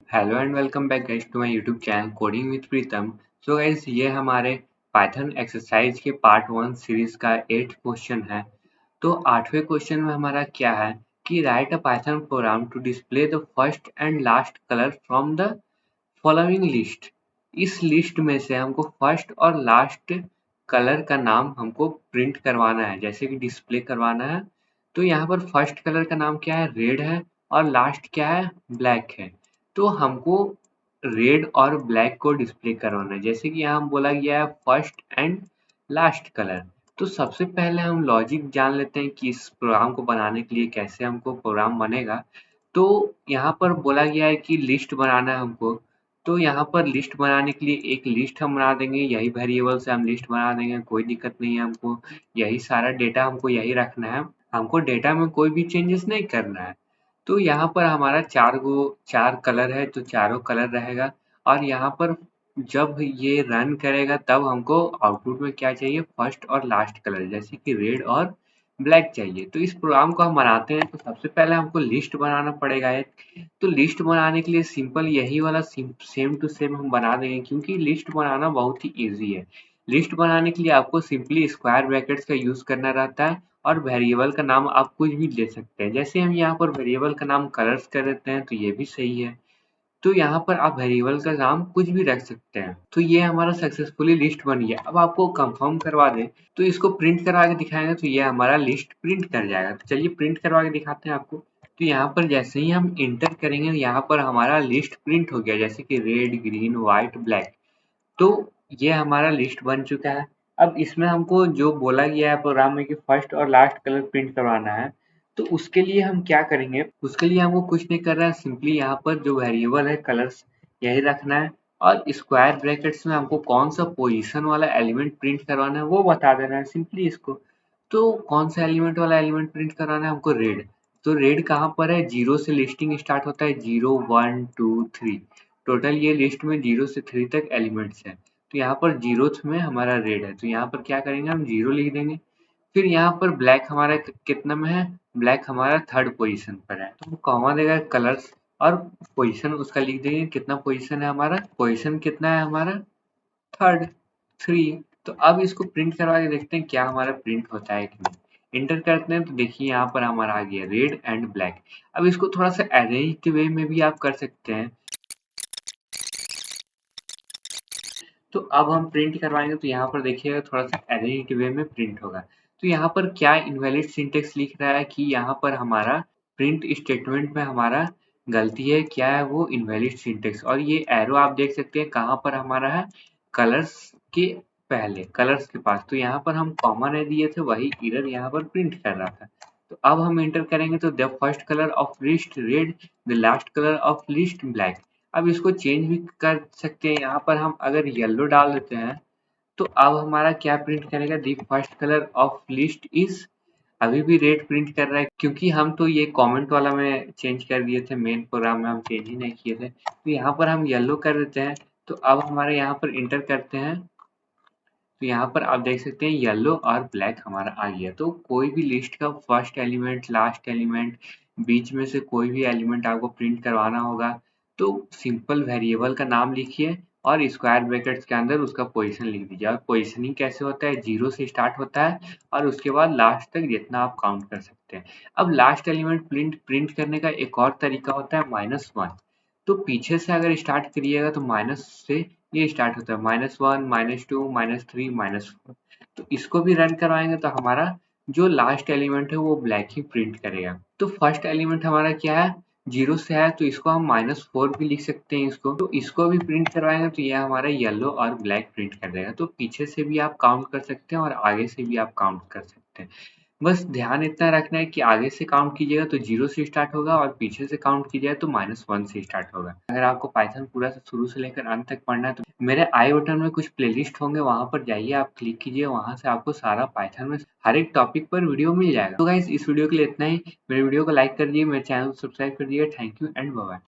Hello and welcome back guys to my YouTube channel coding with Pritam. So guys ये हमारे Python exercise के part 1 series का 8th question है। तो 8वें question में हमारा क्या है कि write a Python program to display the first and last colour from the following list. इस लिस्ट में से हमको फर्स्ट और लास्ट कलर का नाम हमको प्रिंट करवाना है, जैसे कि डिस्प्ले करवाना है। तो यहाँ पर फर्स्ट कलर का नाम क्या है, रेड है, और लास्ट क्या है, ब्लैक है। तो हमको रेड और ब्लैक को डिस्प्ले करवाना है, जैसे कि यहाँ बोला गया है फर्स्ट एंड लास्ट कलर। तो सबसे पहले हम लॉजिक जान लेते हैं कि इस प्रोग्राम को बनाने के लिए कैसे हमको प्रोग्राम बनेगा। तो यहाँ पर बोला गया है कि लिस्ट बनाना है हमको। तो यहाँ पर लिस्ट बनाने के लिए एक लिस्ट हम बना देंगे, यही वेरिएबल से हम लिस्ट बना देंगे, कोई दिक्कत नहीं है हमको। यही सारा डेटा हमको यही रखना है, हमको डेटा में कोई भी चेंजेस नहीं करना है। तो यहाँ पर हमारा चार कलर है, तो चारों कलर रहेगा। और यहाँ पर जब ये रन करेगा तब हमको आउटपुट में क्या चाहिए, फर्स्ट और लास्ट कलर, जैसे कि रेड और ब्लैक चाहिए। तो इस प्रोग्राम को हम बनाते हैं, तो सबसे पहले हमको लिस्ट बनाना पड़ेगा एक। तो लिस्ट बनाने के लिए सिंपल यही वाला सेम टू सेम हम बना देंगे, क्योंकि लिस्ट बनाना बहुत ही ईजी है। लिस्ट बनाने के लिए आपको सिंपली स्क्वायर ब्रैकेट्स का यूज करना रहता है, और वेरिएबल का नाम आप कुछ भी ले सकते हैं। जैसे हम यहाँ पर वेरिएबल का नाम कलर्स कर देते हैं, तो ये भी सही है। तो यहाँ पर आप वेरिएबल का नाम कुछ भी रख सकते हैं। तो ये हमारा सक्सेसफुली लिस्ट बन गया। अब आपको कंफर्म करवा दें, तो इसको प्रिंट करवा के दिखाएंगे, तो ये हमारा लिस्ट प्रिंट कर जाएगा। तो चलिए प्रिंट करवा के दिखाते हैं आपको। तो यहाँ पर जैसे ही हम इंटर करेंगे, यहाँ पर हमारा लिस्ट प्रिंट हो गया, जैसे कि रेड, ग्रीन, व्हाइट, ब्लैक। तो ये हमारा लिस्ट बन चुका है। अब इसमें हमको जो बोला गया है प्रोग्राम में कि फर्स्ट और लास्ट कलर प्रिंट करवाना है, तो उसके लिए हम क्या करेंगे, उसके लिए हमको कुछ नहीं करना है, सिंपली यहाँ पर जो वेरिएबल है कलर्स यही रखना है, और स्क्वायर ब्रैकेट्स में हमको कौन सा पोजीशन वाला एलिमेंट प्रिंट करवाना है वो बता देना है सिंपली इसको। तो कौन सा एलिमेंट वाला एलिमेंट प्रिंट कराना है हमको, रेड। तो रेड कहाँ पर है, जीरो से लिस्टिंग स्टार्ट होता है, 0 1 2 3। टोटल ये लिस्ट में 0 से 3 तक एलिमेंट्स है। तो यहाँ पर जीरोथ में हमारा रेड है, तो यहाँ पर क्या करेंगे, हम 0 लिख देंगे। फिर यहाँ पर ब्लैक हमारा कितना में है, ब्लैक हमारा थर्ड पोजीशन पर है, तो वो कॉमा देगा कलर्स, और पोजीशन उसका लिख देंगे, कितना पोजीशन है हमारा, पोजीशन कितना है हमारा, थर्ड, 3। तो अब इसको प्रिंट करवा के देखते हैं क्या हमारा प्रिंट होता है कि नहीं। इंटर करते हैं, तो देखिए यहाँ पर हमारा आ गया रेड एंड ब्लैक। अब इसको थोड़ा सा अरेंज्ड वे में भी आप कर सकते हैं। तो अब हम प्रिंट करवाएंगे, तो यहाँ पर देखिएगा थोड़ा सा अरेंज्ड वे में प्रिंट होगा। तो यहाँ पर क्या इनवैलिड सिंटेक्स लिख रहा है कि यहाँ पर हमारा प्रिंट स्टेटमेंट में हमारा गलती है, क्या है वो, इनवैलिड सिंटेक्स। और ये एरो आप देख सकते हैं कहाँ पर हमारा है, कलर्स के पहले, कलर्स के पास। तो यहाँ पर हम कॉमा नहीं दिए थे, वही एरर यहाँ पर प्रिंट कर रहा था। तो अब हम एंटर करेंगे, तो the first colour of list red, the last colour of list black. अब इसको चेंज भी कर सकते हैं, यहाँ पर हम अगर येलो डाल देते हैं, तो अब हमारा क्या प्रिंट करेगा, the first colour of list is, अभी भी रेड प्रिंट कर रहा है, क्योंकि हम तो ये कमेंट वाला में चेंज कर दिए थे, मेन प्रोग्राम में हम चेंज ही नहीं किए थे। तो यहाँ पर हम येलो कर देते हैं। तो अब हमारे यहाँ पर इंटर करते हैं, तो यहाँ पर आप देख सकते हैं येलो और ब्लैक हमारा आ गया। तो कोई भी लिस्ट का फर्स्ट एलिमेंट, लास्ट एलिमेंट, बीच में से कोई भी एलिमेंट आपको प्रिंट करवाना होगा, तो सिंपल वेरिएबल का नाम लिखिए, और स्क्वायर ब्रैकेट्स के अंदर उसका पोजीशन लिख दीजिए। और पोजीशनिंग कैसे होता है, 0 से स्टार्ट होता है, और उसके बाद लास्ट तक जितना आप काउंट कर सकते हैं। अब लास्ट एलिमेंट प्रिंट करने का एक और तरीका होता है, -1। तो पीछे से अगर स्टार्ट करिएगा, तो माइनस से ये स्टार्ट होता है, -1 -2 -3 -4। तो इसको भी रन करवाएंगे, तो हमारा जो लास्ट एलिमेंट है वो ब्लैक ही प्रिंट करेगा। तो फर्स्ट एलिमेंट हमारा क्या है, 0 से है, तो इसको हम -4 भी लिख सकते हैं इसको। तो इसको भी प्रिंट करवाएंगे, तो ये हमारा येलो और ब्लैक प्रिंट कर देगा। तो पीछे से भी आप काउंट कर सकते हैं, और आगे से भी आप काउंट कर सकते हैं। बस ध्यान इतना रखना है कि आगे से काउंट कीजिएगा तो 0 से स्टार्ट होगा, और पीछे से काउंट कीजिएगा तो -1 से स्टार्ट होगा। अगर आपको पाइथन पूरा से शुरू से लेकर अंत तक पढ़ना है, तो मेरे आई बटन में कुछ प्लेलिस्ट होंगे, वहां पर जाइए, आप क्लिक कीजिए, वहां से आपको सारा पाइथन में हर एक टॉपिक पर वीडियो मिल जाएगा। तो गाइस इस वीडियो के लिए इतना ही। मेरे वीडियो को लाइक कर दिए, मेरे चैनल को सब्सक्राइब कर दिए। Thank you and bye bye.